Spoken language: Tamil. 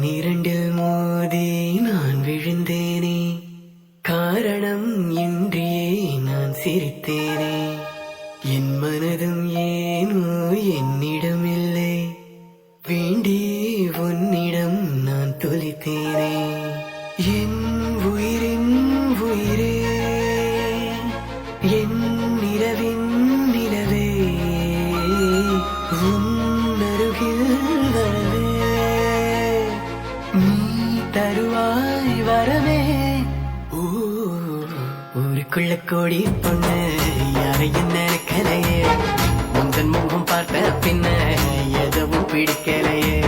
கண்ணீரண்டில் மோதி நான் விழுந்தேனே, காரணம் இன்றியே நான் சிரித்தேனே. என் மனதும் ஏனோ என்னிடமில்லை, வேண்டி உன்னிடம் நான் தொலைத்தேனே. என் உயிரின் உயிரே, என் நிலவின் நிலவே, உன்னருகில் வரவே நீ தருவாய் வரவே. ஊருக்குள்ள கோடி பொண்ணு யாரையும் நினைக்கலையே, உந்தன் முகம் பார்த்த பின்ன எதுவும் பிடிக்கலையே.